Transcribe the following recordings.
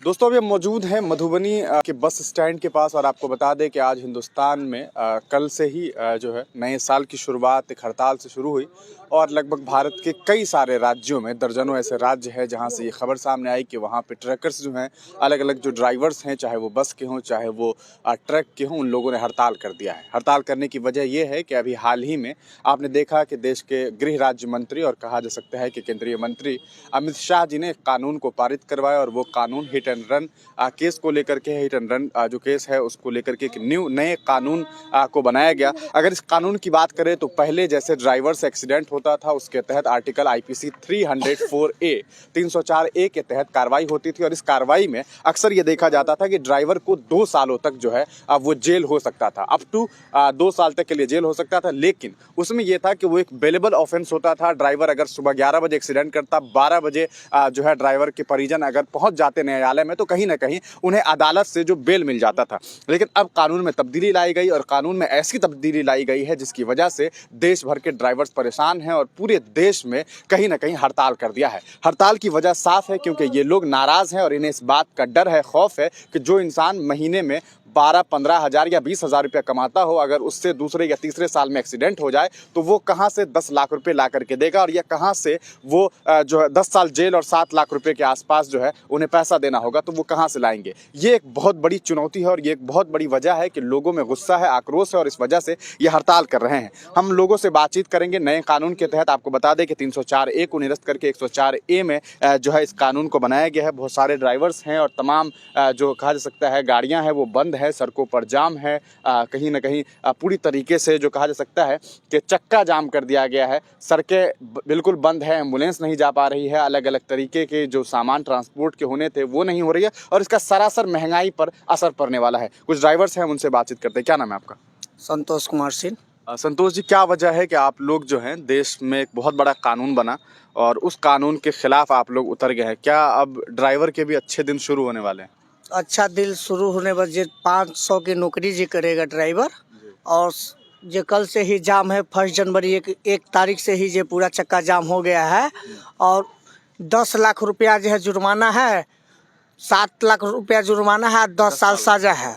दोस्तों अभी हम मौजूद हैं मधुबनी के बस स्टैंड के पास और आपको बता दें कि आज हिंदुस्तान में कल से ही जो है नए साल की शुरुआत एक हड़ताल से शुरू हुई और लगभग भारत के कई सारे राज्यों में दर्जनों ऐसे राज्य हैं जहां से ये खबर सामने आई कि वहां पे ट्रकर्स जो हैं, अलग अलग जो ड्राइवर्स हैं, चाहे वो बस के हों चाहे वो ट्रक के हों, उन लोगों ने हड़ताल कर दिया है। हड़ताल करने की वजह ये है कि अभी हाल ही में आपने देखा कि देश के गृह राज्य मंत्री और कहा जा सकता है कि केंद्रीय मंत्री अमित शाह जी ने कानून को पारित करवाया और वो कानून हिट एंड रन केस को लेकर के, हिट एंड रन जो केस है उसको लेकर के एक नए कानून को बनाया गया। अगर इस कानून की बात करें तो पहले जैसे ड्राइवर्स एक्सीडेंट होता था उसके तहत आर्टिकल आईपीसी 304A के तहत कार्रवाई होती थी और इस कार्रवाई में अक्सर ये देखा जाता था कि ड्राइवर को 2 सालों तक जो है वो जेल हो सकता था, अप टू 2 साल तक के लिए जेल हो सकता था। लेकिन उसमें यह था कि वो एक बेलेबल ऑफेंस होता था। ड्राइवर अगर सुबह 11 बजे एक्सीडेंट करता, 12 बजे जो है ड्राइवर के परिजन अगर पहुंच जाते न्यायालय में तो कहीं ना कहीं उन्हें अदालत से जो बेल मिल जाता था। लेकिन अब कानून में तब्दीली लाई गई और कानून में ऐसी तब्दीली लाई गई है जिसकी वजह से देश भर के ड्राइवर्स परेशान हैं और पूरे देश में कहीं ना कहीं हड़ताल कर दिया है। हड़ताल की वजह साफ है क्योंकि ये लोग नाराज हैं और इन्हें इस बात का डर है, खौफ है कि जो इंसान महीने में 12-15 हज़ार या 20 हज़ार रुपया कमाता हो, अगर उससे दूसरे या तीसरे साल में एक्सीडेंट हो जाए तो वो कहाँ से 10 लाख रुपए ला करके देगा और या कहाँ से वो जो है 10 साल जेल और 7 लाख रुपए के आसपास जो है उन्हें पैसा देना होगा, तो वो कहाँ से लाएंगे। ये एक बहुत बड़ी चुनौती है और ये एक बहुत बड़ी वजह है कि लोगों में गुस्सा है, आक्रोश है और इस वजह से ये हड़ताल कर रहे हैं। हम लोगों से बातचीत करेंगे नए कानून के तहत। आपको बता दें कि 304A को निरस्त करके 104A में जो है इस कानून को बनाया गया है। बहुत सारे ड्राइवर्स हैं और तमाम जो कहा जा सकता है गाड़ियाँ हैं वो बंद है, सड़कों पर जाम है, कहीं ना कहीं पूरी तरीके से जो कहा जा सकता है कि चक्का जाम कर दिया गया है। सड़कें बिल्कुल बंद है, एम्बुलेंस नहीं जा पा रही है, अलग अलग तरीके के जो सामान ट्रांसपोर्ट के होने थे वो नहीं हो रही है और इसका सरासर महंगाई पर असर पड़ने वाला है। कुछ ड्राइवर्स हैं, उनसे बातचीत करते हैं। क्या नाम है आपका? संतोष कुमार सिंह। संतोष जी, क्या वजह है कि आप लोग जो हैं देश में एक बहुत बड़ा कानून बना और उस कानून के खिलाफ आप लोग उतर गए हैं? क्या अब ड्राइवर के भी अच्छे दिन शुरू होने वाले हैं? अच्छा दिल शुरू होने पर जे 500 की नौकरी जी करेगा ड्राइवर और जे कल से ही जाम है। 1 जनवरी एक तारीख से ही जे पूरा चक्का जाम हो गया है और 10 लाख रुपया जो है जुर्माना है, 7 लाख रुपया जुर्माना है, 10 साल सजा है।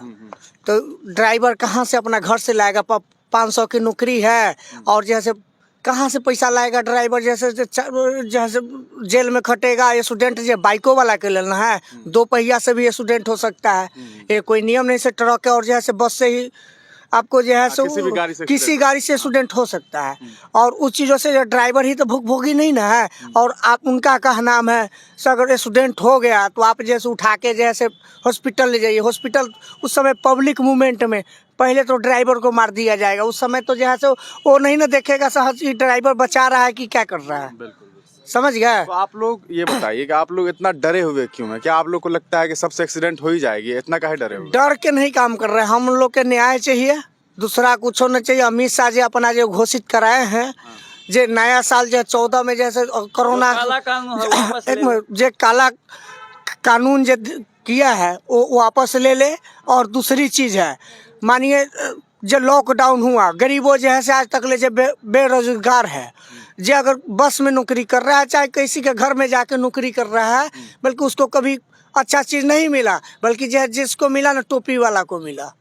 तो ड्राइवर कहाँ से अपना घर से लाएगा? 500 की नौकरी है और जैसे कहाँ से पैसा लाएगा ड्राइवर? जैसे जैसे जेल में खटेगा। स्टूडेंट जो बाइकों वाला के लेना है, 2 पहिया से भी स्टूडेंट हो सकता है। ये कोई नियम नहीं से ट्रक है और जैसे बस से ही आपको जो है सो किसी गाड़ी से स्टूडेंट हो सकता है और उस चीज़ों से ड्राइवर ही तो भुगभोगी नहीं ना है। और आप उनका क्या नाम है, अगर स्टूडेंट हो गया तो आप जैसे उठा के जैसे हॉस्पिटल ले जाइए। हॉस्पिटल उस समय पब्लिक मूवमेंट में पहले तो ड्राइवर को मार दिया जाएगा। उस समय तो जो है सो वो नहीं ना देखेगा सही ड्राइवर बचा रहा है कि क्या कर रहा है। समझ गए? तो आप लोग ये बताइए कि आप लोग इतना डरे हुए क्यों हैं? क्या आप लोग को लगता है कि सबसे एक्सीडेंट हो ही जाएगी? इतना काहे डरे हुए? डर के नहीं काम कर रहे हैं हम लोग के। न्याय चाहिए, दूसरा कुछ होना चाहिए। अमित शाह जी अपना जो घोषित कराए हैं जे नया साल जो 14 में जैसे कोरोना जो काला कानून जो किया है वो वापस ले ले। और दूसरी चीज है, मानिए जो लॉकडाउन हुआ, गरीबों जो है से आज तक ले जो बेरोजगार है, जो अगर बस में नौकरी कर रहा है चाहे किसी के घर में जाके नौकरी कर रहा है, बल्कि उसको कभी अच्छा चीज़ नहीं मिला, बल्कि जो जिसको मिला ना टोपी वाला को मिला।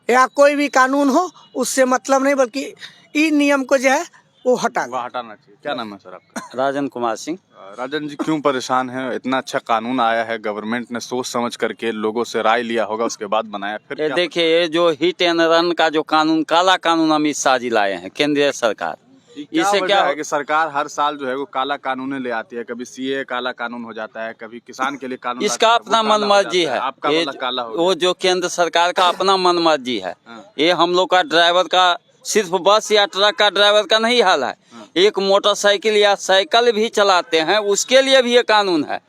या कोई भी कानून हो उससे मतलब नहीं, बल्कि इन नियम को जो है वो हटाना चाहिए। क्या नाम है सर आपका? राजन कुमार सिंह। राजन जी, क्यों परेशान है? इतना अच्छा कानून आया है, गवर्नमेंट ने सोच समझ करके लोगों से राय लिया होगा, उसके बाद बनाया। फिर ये देखिए, ये जो हिट एंड रन का जो कानून, काला कानून अमित शाह जी लाए हैं केंद्रीय सरकार, इससे क्या है कि सरकार हर साल जो है वो काला कानून ले आती है। कभी सीए काला कानून हो जाता है, कभी किसान के लिए कानून, इसका अपना मनमर्जी है। आपका मतलब काला हो वो जो केंद्र सरकार का अपना मनमर्जी है। ये हम लोग का ड्राइवर का, सिर्फ बस या ट्रक का ड्राइवर का नहीं हाल है। एक मोटरसाइकिल या साइकिल भी चलाते हैं उसके लिए भी ये कानून है।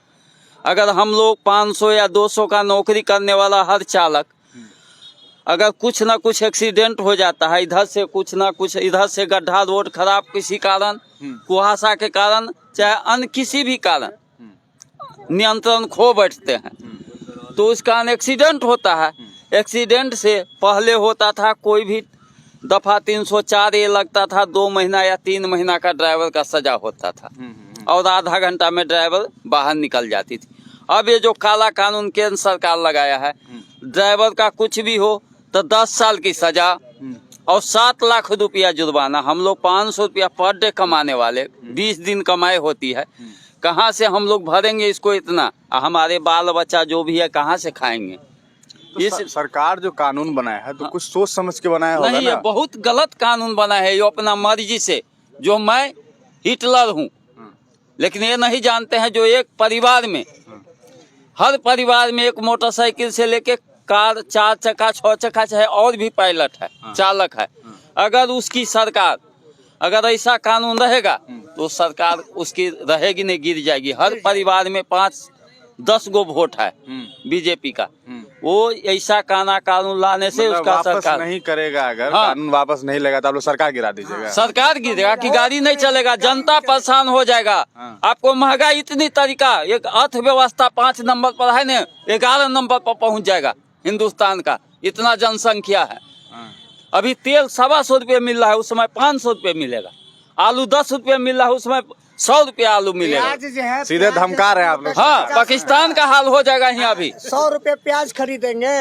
अगर हम लोग 500 या 200 का नौकरी करने वाला हर चालक अगर कुछ ना कुछ एक्सीडेंट हो जाता है, इधर से कुछ ना कुछ, इधर से गड्ढा रोड खराब किसी कारण, कुहासा के कारण, चाहे अन्य किसी भी कारण नियंत्रण खो बैठते हैं तो उसका एक्सीडेंट होता है। एक्सीडेंट से पहले होता था कोई भी दफा 304A लगता था, 2 महीना या 3 महीना का ड्राइवर का सजा होता था और आधा घंटा में ड्राइवर बाहर निकल जाती थी। अब ये जो काला कानून केंद्र सरकार लगाया है, ड्राइवर का कुछ भी हो तो 10 साल की सजा और 7 लाख रुपया जुर्माना। हम लोग 500 रुपया पर डे कमाने वाले, 20 दिन कमाई होती है, कहाँ से हम लोग भरेंगे इसको इतना? हमारे बाल बच्चा जो भी है कहाँ से खाएंगे? तो सरकार जो कानून बनाया है तो कुछ सोच समझ के बनाया होगा नहीं, ना? ये बहुत गलत कानून बना है, ये अपना मर्जी से, जो मैं हिटलर हूँ। लेकिन ये नहीं जानते हैं जो एक परिवार में, हर परिवार में एक मोटरसाइकिल से लेके कार, 4 चक्का 6 चक्का चाहे और भी पायलट है, चालक है। अगर उसकी सरकार, अगर ऐसा कानून रहेगा तो सरकार उसकी रहेगी नहीं, गिर जाएगी। हर परिवार में 5-10 गो वोट है बीजेपी का, वो ऐसा कानून लाने से मतलब उसका वापस सरकार नहीं करेगा। अगर हाँ। कानून वापस नहीं लगा तो आप लोग सरकार गिरा दीजिएगा? सरकार गिरेगा कि गाड़ी नहीं चलेगा, जनता परेशान हो जाएगा। आपको महंगाई इतनी तरीका, एक अर्थव्यवस्था 5 नंबर पर है न, 11 नंबर पर पहुंच जाएगा हिंदुस्तान का, इतना जनसंख्या है। अभी तेल 125 रुपये मिल रहा है, उस समय 500 रुपये मिलेगा। आलू 10 रुपये मिल रहा है, उस समय 100 रुपया आलू मिलेगा। सीधे धमका रहे हैं आप लोग। हाँ, पाकिस्तान का हाल हो जाएगा यहाँ भी। 100 रुपये प्याज खरीदेंगे।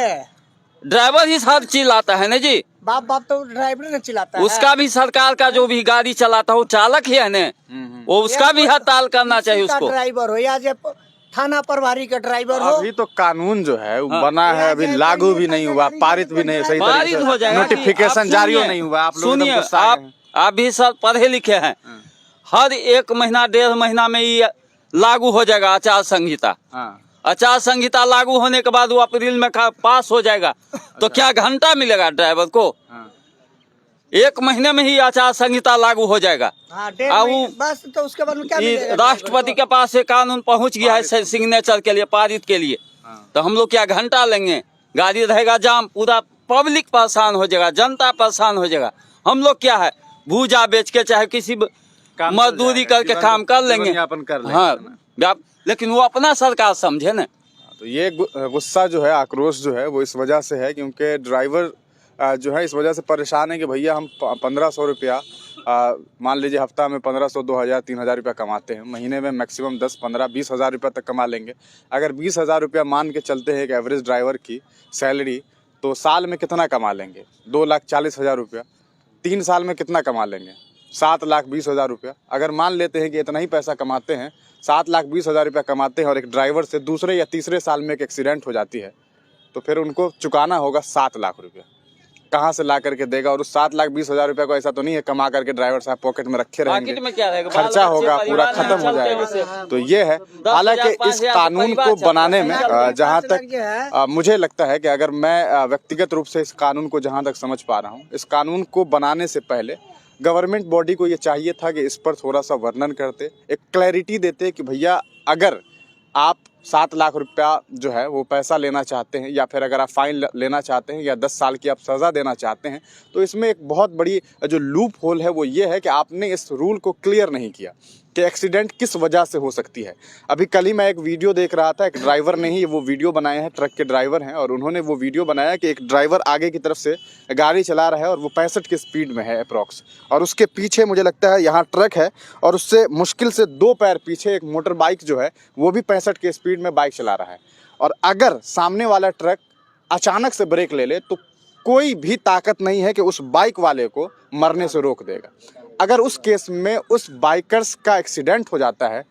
ड्राइवर ही हर चीज लाता है ना जी, बाप तो ड्राइवर ने चिल्लाता है। उसका भी सरकार का जो भी गाड़ी चलाता है वो चालक ही है न, वो उसका भी हड़ताल करना चाहिए उसको। ड्राइवर हो या जो थाना प्रभारी का ड्राइवर हो। अभी तो कानून जो है वो बना है, अभी लागू भी नहीं हुआ, पारित भी नहीं सही तरीके पारित हो से, जाएगा। नोटिफिकेशन जारी नहीं हुआ। आप लोग सुनिए, एकदम गुस्सा आ गए हैं। आप भी सब पढ़े लिखे हैं, हर 1 महीना 1.5 महीना में ये लागू हो जाएगा आचार संहिता। आचार संहिता लागू होने के बाद वो अप्रैल में पास हो जाएगा। तो क्या घंटा मिलेगा ड्राइवर को? 1 महीने में ही आचार संहिता लागू हो जाएगा। बस तो उसके बाद क्या मिलेगा? राष्ट्रपति के पास ये कानून पहुंच गया है सिग्नेचर के लिए, पारित के लिए। तो हम लोग क्या घंटा लेंगे? गाड़ी रहेगा जाम, पूरा पब्लिक परेशान हो जाएगा, जनता परेशान हो जाएगा। हम लोग क्या है, भूजा बेच के चाहे किसी मजदूरी करके काम कर लेंगे। हाँ, लेकिन वो अपना सरकार समझे ना। तो ये गुस्सा जो है, आक्रोश जो है, वो इस वजह से है क्योंकि ड्राइवर जो है इस वजह से परेशान है कि भैया हम 1500 रुपया, मान लीजिए हफ्ता में 1500, 2000, 3000 रुपया कमाते हैं, महीने में मैक्सिमम 10, 15, 20 हज़ार रुपया तक कमा लेंगे। अगर 20 हज़ार रुपया मान के चलते हैं एक एवरेज ड्राइवर की सैलरी, तो साल में कितना कमा लेंगे? 2,40,000 रुपया। 3 साल में कितना कमा लेंगे? 7,20,000 रुपया। अगर मान लेते हैं कि इतना ही पैसा कमाते हैं, 7,20,000 रुपया कमाते हैं, और एक ड्राइवर से दूसरे या तीसरे साल में एक एक्सीडेंट हो जाती है, तो फिर उनको चुकाना होगा 7 लाख रुपया। कहाँ से ला करके देगा? और उस 7,20,000 रुपया को ऐसा तो नहीं है कमा करके ड्राइवर साहब पॉकेट में रखे रहेंगे, खर्चा होगा, पूरा खत्म हो जाएगा। तो ये है। हालांकि इस कानून को बनाने में जहाँ तक मुझे लगता है कि अगर मैं व्यक्तिगत रूप से इस कानून को जहाँ तक समझ पा रहा हूँ, इस कानून को बनाने से पहले गवर्नमेंट बॉडी को ये चाहिए था कि इस पर थोड़ा सा वर्णन करते, एक क्लैरिटी देते कि भैया अगर आप 7 लाख रुपया जो है वो पैसा लेना चाहते हैं, या फिर अगर आप फाइन लेना चाहते हैं, या 10 साल की आप सज़ा देना चाहते हैं, तो इसमें एक बहुत बड़ी जो लूप होल है वो ये है कि आपने इस रूल को क्लियर नहीं किया कि एक्सीडेंट किस वजह से हो सकती है। अभी कल ही मैं एक वीडियो देख रहा था, एक ड्राइवर ने ही वो वीडियो बनाए हैं, ट्रक के ड्राइवर हैं, और उन्होंने वो वीडियो बनाया कि एक ड्राइवर आगे की तरफ से गाड़ी चला रहा है और वो 65 की स्पीड में है अप्रॉक्स, और उसके पीछे मुझे लगता है यहाँ ट्रक है, और उससे मुश्किल से 2 पैर पीछे एक मोटर बाइक जो है वो भी 65 की स्पीड में बाइक चला रहा है। और अगर सामने वाला ट्रक अचानक से ब्रेक ले ले तो कोई भी ताकत नहीं है कि उस बाइक वाले को मरने से रोक देगा। अगर उस केस में उस बाइकर्स का एक्सीडेंट हो जाता है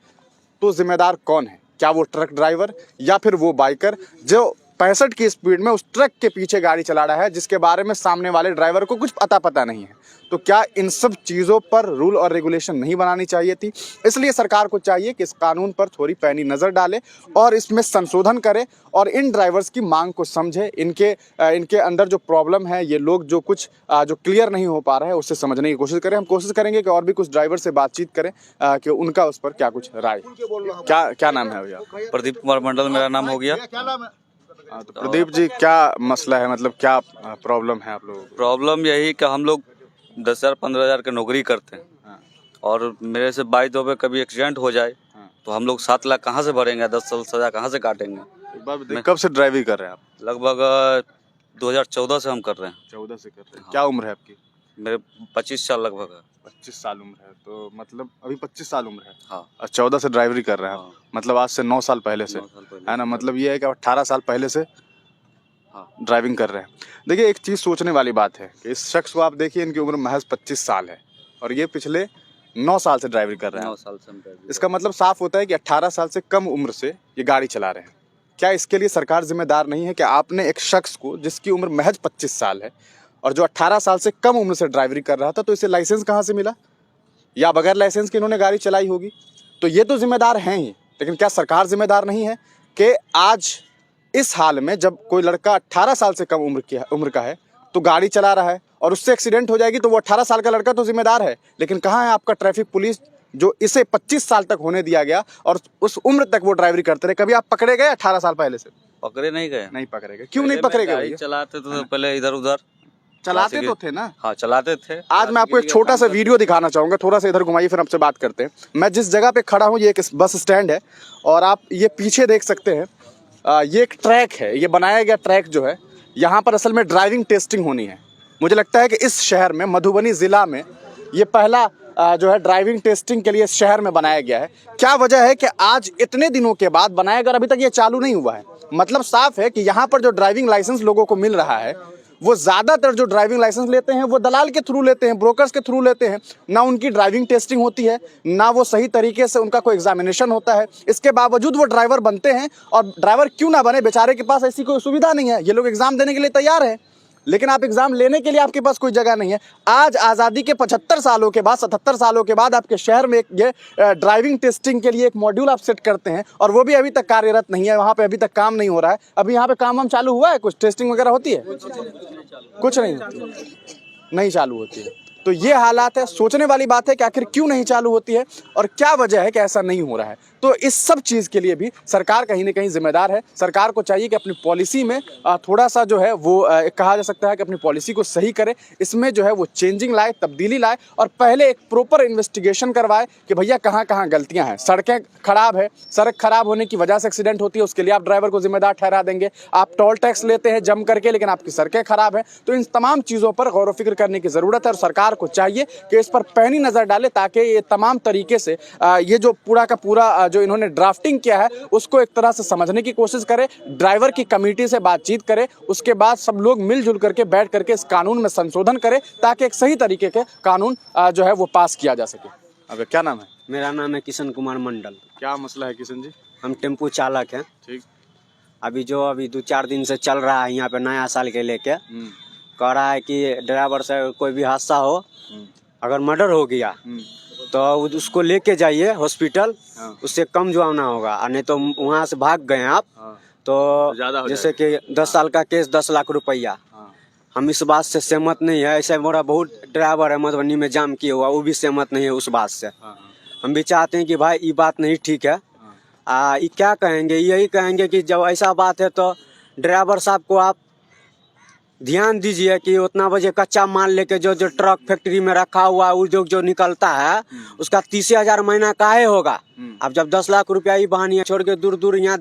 तो जिम्मेदार कौन है? क्या वो ट्रक ड्राइवर या फिर वो बाइकर जो 65 की स्पीड में उस ट्रक के पीछे गाड़ी चला रहा है, जिसके बारे में सामने वाले ड्राइवर को कुछ पता नहीं है? तो क्या इन सब चीज़ों पर रूल और रेगुलेशन नहीं बनानी चाहिए थी? इसलिए सरकार को चाहिए कि इस कानून पर थोड़ी पैनी नज़र डाले और इसमें संशोधन करे, और इन ड्राइवर्स की मांग को समझे, इनके अंदर जो प्रॉब्लम है, ये लोग जो कुछ जो क्लियर नहीं हो पा रहा है उससे समझने की कोशिश करें। हम कोशिश करेंगे कि और भी कुछ ड्राइवर से बातचीत करें कि उनका उस पर क्या कुछ राय। क्या नाम है भैया? प्रदीप कुमार मंडल मेरा नाम हो गया। तो प्रदीप जी, क्या मसला है, मतलब क्या प्रॉब्लम है आप लोगों को? प्रॉब्लम यही कि हम लोग 10,000 15,000 की नौकरी करते हैं, और मेरे से बाई दो पे कभी एक्सीडेंट हो जाए तो हम लोग 7 लाख कहाँ से भरेंगे? 10 साल सजा कहाँ से काटेंगे? कब से ड्राइविंग कर रहे हैं आप? लगभग 2014 से हम कर रहे हैं। 14 से कर रहे हैं। क्या उम्र है आपकी? मेरे 25 साल लगभग है। 25 साल उम्र है, तो मतलब अभी 25 साल उम्र है हाँ। और 14 से ड्राइवरी कर रहे हैं। हाँ। मतलब आज से 9 साल पहले से, 9 साल पहले। है ना। मतलब ये है कि 18 साल पहले से हाँ। ड्राइविंग कर रहे हैं। देखिए एक चीज़ सोचने वाली बात है कि इस शख्स को आप देखिए, इनकी उम्र महज 25 साल है और ये पिछले 9 साल से ड्राइविंग कर रहे हैं। 9 साल से हम ड्राइवरी इसका मतलब साफ होता है कि 18 साल से कम उम्र से ये गाड़ी चला रहे हैं। क्या इसके लिए सरकार जिम्मेदार नहीं है कि आपने एक शख्स को जिसकी उम्र महज 25 साल है और जो 18 साल से कम उम्र से ड्राइवरी कर रहा था, तो इसे लाइसेंस कहाँ से मिला, या बगैर लाइसेंस के इन्होंने गाड़ी चलाई होगी? तो ये तो जिम्मेदार हैं ही, लेकिन क्या सरकार जिम्मेदार नहीं है कि आज इस हाल में जब कोई लड़का 18 साल से कम उम्र का है तो गाड़ी चला रहा है और उससे एक्सीडेंट हो जाएगी तो वो 18 साल का लड़का तो जिम्मेदार है, लेकिन कहाँ है आपका ट्रैफिक पुलिस जो इसे 25 साल तक होने दिया गया और उस उम्र तक वो ड्राइवरी करते रहे? कभी आप पकड़े गए 18 साल पहले से? पकड़े नहीं गए। नहीं पकड़े गए। क्यों नहीं पकड़े गए भैया? चलाते तो पहले इधर उधर चलाते तो थे ना। हाँ चलाते थे। आज मैं आपको एक छोटा सा वीडियो दिखाना चाहूंगा, थोड़ा सा इधर घुमाइए फिर आपसे बात करते हैं। मैं जिस जगह पे खड़ा हूँ ये एक बस स्टैंड है और आप ये पीछे देख सकते हैं, ये एक ट्रैक है, ये बनाया गया ट्रैक जो है, यहाँ पर असल में ड्राइविंग टेस्टिंग होनी है। मुझे लगता है कि इस शहर में, मधुबनी ज़िला में, ये पहला जो है ड्राइविंग टेस्टिंग के लिए इस शहर में बनाया गया है। क्या वजह है कि आज इतने दिनों के बाद बनाया गया और अभी तक ये चालू नहीं हुआ है? मतलब साफ है कि यहाँ पर जो ड्राइविंग लाइसेंस लोगों को मिल रहा है वो ज़्यादातर जो ड्राइविंग लाइसेंस लेते हैं वो दलाल के थ्रू लेते हैं, ब्रोकर्स के थ्रू लेते हैं। ना उनकी ड्राइविंग टेस्टिंग होती है, ना वो सही तरीके से उनका कोई एग्जामिनेशन होता है। इसके बावजूद वो ड्राइवर बनते हैं और ड्राइवर क्यों ना बने, बेचारे के पास ऐसी कोई सुविधा नहीं है। ये लोग एग्जाम देने के लिए तैयार हैं, लेकिन आप एग्जाम लेने के लिए आपके पास कोई जगह नहीं है। आज आज़ादी के 75 सालों के बाद, 77 सालों के बाद आपके शहर में ये ड्राइविंग टेस्टिंग के लिए एक मॉड्यूल आप सेट करते हैं और वो भी अभी तक कार्यरत नहीं है, वहाँ पे अभी तक काम नहीं हो रहा है। अभी यहाँ पे काम चालू हुआ है? कुछ टेस्टिंग वगैरह होती है? कुछ नहीं होती, नहीं चालू होती है। तो ये हालात है। सोचने वाली बात है कि आखिर क्यों नहीं चालू होती है और क्या वजह है कि ऐसा नहीं हो रहा है। तो इस सब चीज़ के लिए भी सरकार कहीं ना कहीं जिम्मेदार है। सरकार को चाहिए कि अपनी पॉलिसी में थोड़ा सा जो है वो कहा जा सकता है कि अपनी पॉलिसी को सही करे, इसमें जो है वो चेंजिंग लाए, तब्दीली लाए और पहले एक प्रॉपर इन्वेस्टिगेशन करवाए कि भैया कहाँ कहाँ गलतियाँ हैं। सड़कें खराब है, सड़क खराब होने की वजह से एक्सीडेंट होती है, उसके लिए आप ड्राइवर को जिम्मेदार ठहरा देंगे। आप टोल टैक्स लेते हैं जम करके, लेकिन आपकी सड़कें खराब हैं। तो इन तमाम चीज़ों पर गौर व फिक्र करने की ज़रूरत है और सरकार को चाहिए कि इस पर पैनी नज़र डाले ताकि ये तमाम तरीके से ये जो पूरा का पूरा जो इन्होंने ड्राफ्टिंग किया है उसको एक तरह से समझने की कोशिश करे, ड्राइवर की कमेटी से बातचीत करे, उसके बाद सब लोग मिलजुल करके बैठ करके इस कानून में संशोधन करे ताकि एक सही तरीके के कानून जो है वो पास किया जा सके। अब क्या नाम है? मेरा नाम है किशन कुमार मंडल। क्या मसला है किशन जी? हम टेम्पू चालक हैं। ठीक। अभी 2-4 दिन से चल रहा है यहाँ पे नया साल के लेके, कह रहा है कि ड्राइवर से कोई भी हादसा हो, अगर मर्डर हो गया तो उसको लेके जाइए हॉस्पिटल, उससे कम जुर्माना होगा, और नहीं तो वहाँ से भाग गए आप तो जैसे कि 10 साल का केस 10 लाख रुपया। हम इस बात से सहमत नहीं है। ऐसे मोरा बहुत ड्राइवर है मधुबनी में जाम किया हुआ, वो भी सहमत नहीं है उस बात से। हम भी चाहते हैं कि भाई ये बात नहीं ठीक है। ये क्या कहेंगे, यही कहेंगे कि जब ऐसा बात है तो ड्राइवर साहब को आप ध्यान दीजिए कि उतना बजे कच्चा माल लेके जो ट्रक फैक्ट्री में रखा हुआ उद्योग जो निकलता है उसका 30,000 महीना काहे होगा। अब जब 10 लाख रुपया ही बहानी छोड़ के दूर दूर यहाँ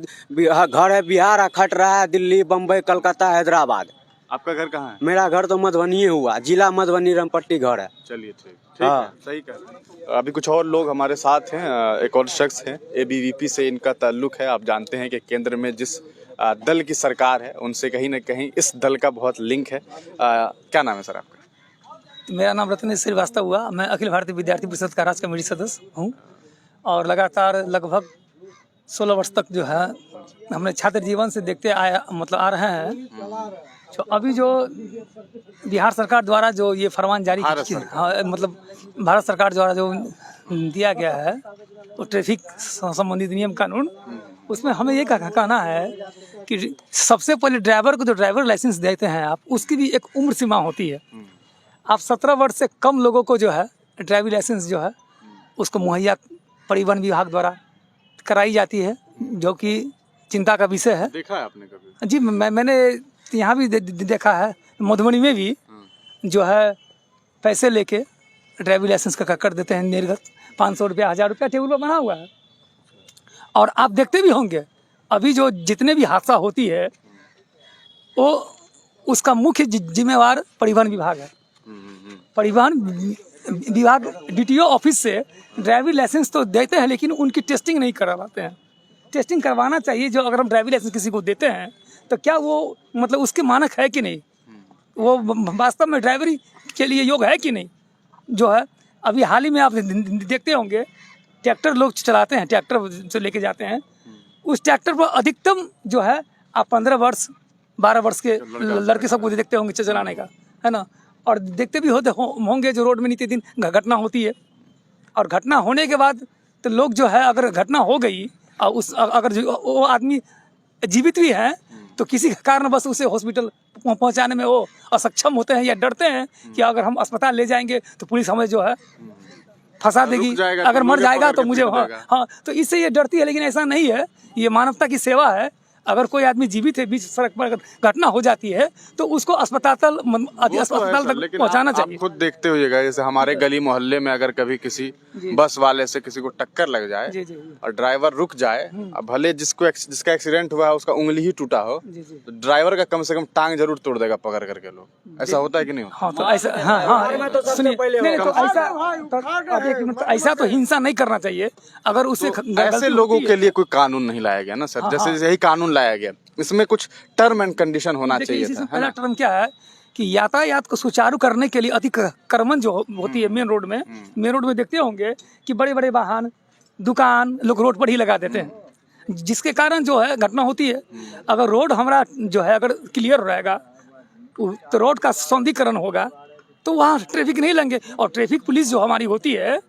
घर है, बिहार खट रहा है, दिल्ली, बम्बई, कलकत्ता, हैदराबाद। आपका घर कहाँ है? मेरा घर तो मधुबनी हुआ, जिला मधुबनी, रामपट्टी घर है। चलिए ठीक है, सही कह। अभी कुछ और लोग हमारे साथ हैं, एक और शख्स हैं, ABVP से इनका ताल्लुक है। आप जानते हैं कि केंद्र में जिस दल की सरकार है उनसे कहीं ना कहीं इस दल का बहुत लिंक है। क्या नाम है सर आपका? मेरा नाम रत्नेश श्रीवास्तव हुआ। मैं अखिल भारतीय विद्यार्थी परिषद का राज्य कमेटी सदस्य हूँ और लगातार लगभग 16 वर्ष तक जो है हमने छात्र जीवन से देखते आ रहे हैं। तो अभी जो बिहार सरकार द्वारा जो ये फरमान जारी मतलब भारत सरकार द्वारा जो दिया गया है वो ट्रैफिक संबंधित नियम कानून, उसमें हमें ये कहना है कि सबसे पहले ड्राइवर को जो ड्राइवर लाइसेंस देते हैं आप, उसकी भी एक उम्र सीमा होती है। आप 17 वर्ष से कम लोगों को जो है ड्राइविंग लाइसेंस जो है उसको मुहैया परिवहन विभाग द्वारा कराई जाती है, जो कि चिंता का विषय है। देखा है आपने कभी? जी, मैंने यहाँ भी देखा है, मधुबनी में भी जो है पैसे लेके ड्राइविंग लाइसेंस का कर देते हैं निर्गत। 500 रुपया, 1000 रुपया टेबल पर बना हुआ है। और आप देखते भी होंगे अभी जो जितने भी हादसा होती है वो उसका मुख्य जिम्मेवार परिवहन विभाग है। परिवहन विभाग DTO ऑफिस से ड्राइविंग लाइसेंस तो देते हैं, लेकिन उनकी टेस्टिंग नहीं करवाते हैं। टेस्टिंग करवाना चाहिए। जो अगर हम ड्राइविंग लाइसेंस किसी को देते हैं तो क्या वो मतलब उसके मानक है कि नहीं, वो वास्तव में ड्राइवरी के लिए योग्य है कि नहीं। जो है अभी हाल ही में आप देखते होंगे ट्रैक्टर लोग चलाते हैं, ट्रैक्टर से लेके जाते हैं, उस ट्रैक्टर पर अधिकतम जो है आप 15 वर्ष 12 वर्ष के लड़के सबको देखते होंगे चलाने का, है ना। और देखते भी होंगे जो रोड में नित्य दिन घटना होती है, और घटना होने के बाद तो लोग जो है अगर घटना हो गई और अगर वो आदमी जीवित भी है तो किसी कारण बस उसे हॉस्पिटल पहुंचाने में वो असक्षम होते हैं या डरते हैं कि अगर हम अस्पताल ले जाएंगे तो पुलिस हमें जो है फंसा देगी, अगर मर जाएगा तो मुझे हाँ तो इससे ये डरती है। लेकिन ऐसा नहीं है, ये मानवता की सेवा है। अगर कोई आदमी जीवित है, बीच सड़क पर अगर घटना हो जाती है तो उसको अस्पताल तक पहुंचाना चाहिए। आप खुद देखते होइएगा, जैसे हमारे गली मोहल्ले में अगर कभी किसी बस वाले से किसी को टक्कर लग जाए और ड्राइवर रुक जाए, अब भले जिसका एक्सीडेंट हुआ है उसका उंगली ही टूटा हो, तो ड्राइवर का कम से कम टांग जरूर तोड़ देगा पकड़ करके लोग। ऐसा होता है कि नहीं होता? हाँ तो ऐसा ऐसा तो हिंसा नहीं करना चाहिए। अगर उसे ऐसे लोगों के लिए कोई कानून नहीं लाया गया ना सर, जैसे यही कानून लाया गया, इसमें कुछ टर्म एंड कंडीशन होना चाहिए था। पहला टर्म क्या है कि यातायात को सुचारू करने के लिए अतिक्रमण जो होती है मेन रोड में देखते होंगे कि बड़े बड़े वाहन दुकान लोग रोड पर ही लगा देते हैं, जिसके कारण जो है घटना होती है। अगर रोड हमारा जो है अगर क्लियर रहेगा तो रोड का सौंदर्यीकरण होगा तो वहाँ ट्रैफिक नहीं लगेंगे। और ट्रैफिक पुलिस जो हमारी होती है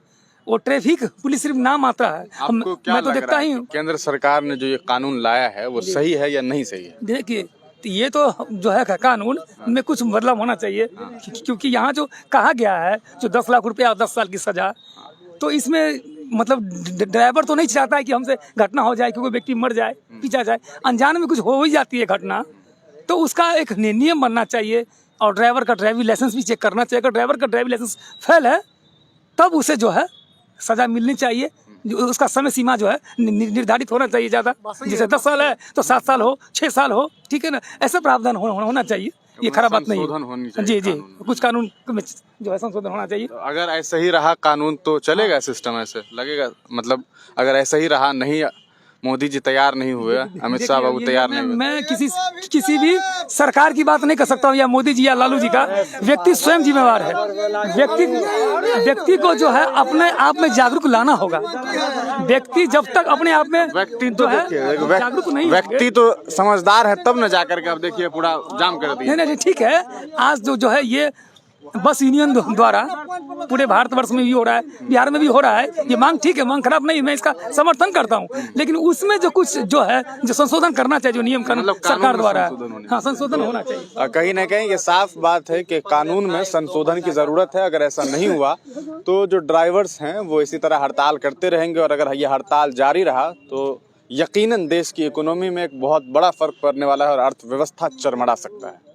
वो ट्रैफिक पुलिस सिर्फ नाम आता है। आपको क्या मैं तो लग देखता रहा ही है हूँ केंद्र सरकार ने जो ये कानून लाया है वो सही है या नहीं सही है? देखिए ये तो जो है कानून में कुछ बदलाव होना चाहिए, क्योंकि यहाँ जो कहा गया है जो 10 लाख रुपया और 10 साल की सजा, तो इसमें मतलब ड्राइवर तो नहीं चाहता है कि हमसे घटना हो जाए, क्योंकि व्यक्ति मर जाए पीछा जाए, अनजाने में कुछ हो ही जाती है घटना, तो उसका एक नियम बनना चाहिए। और ड्राइवर का ड्राइविंग लाइसेंस भी चेक करना चाहिए। अगर ड्राइवर का ड्राइविंग लाइसेंस फेल है तब उसे जो है सजा मिलनी चाहिए। उसका समय सीमा जो है निर्धारित होना चाहिए ज़्यादा, जैसे 10 साल है तो 7 साल हो, 6 साल हो, ठीक है ना। ऐसा प्रावधान होना चाहिए। ये खराब बात नहीं है। जी कुछ कानून में जो है संशोधन होना चाहिए। तो अगर ऐसा ही रहा कानून तो चलेगा सिस्टम, ऐसे लगेगा मतलब अगर ऐसा ही रहा, नहीं मोदी जी तैयार नहीं हुए, अमित शाह बाबू तैयार नहीं हुए। मैं किसी भी सरकार की बात नहीं कर सकता हूँ या मोदी जी या लालू जी का, व्यक्ति स्वयं जिम्मेवार है। व्यक्ति को जो है अपने आप में जागरूक लाना होगा। व्यक्ति जब तक अपने आप में व्यक्ति तो जागरूक नहीं, व्यक्ति तो समझदार है तब न जाकर के आप देखिए पूरा जाम कर दिया। नहीं ठीक है। आज जो है ये बस यूनियन द्वारा पूरे भारतवर्ष में भी हो रहा है, बिहार में भी हो रहा है, ये मांग ठीक है, मांग खराब नहीं, मैं इसका समर्थन करता हूँ। लेकिन उसमें जो कुछ जो है जो संशोधन करना चाहिए, जो नियम कानून सरकार द्वारा हाँ संशोधन होना चाहिए। कहीं ना कहीं ये साफ बात है कि कानून में संशोधन की जरूरत है। अगर ऐसा नहीं हुआ तो जो ड्राइवर्स हैं वो इसी तरह हड़ताल करते रहेंगे, और अगर ये हड़ताल जारी रहा तो यकीनन देश की इकोनॉमी में एक बहुत बड़ा फर्क पड़ने वाला है और अर्थव्यवस्था चरमरा सकता है।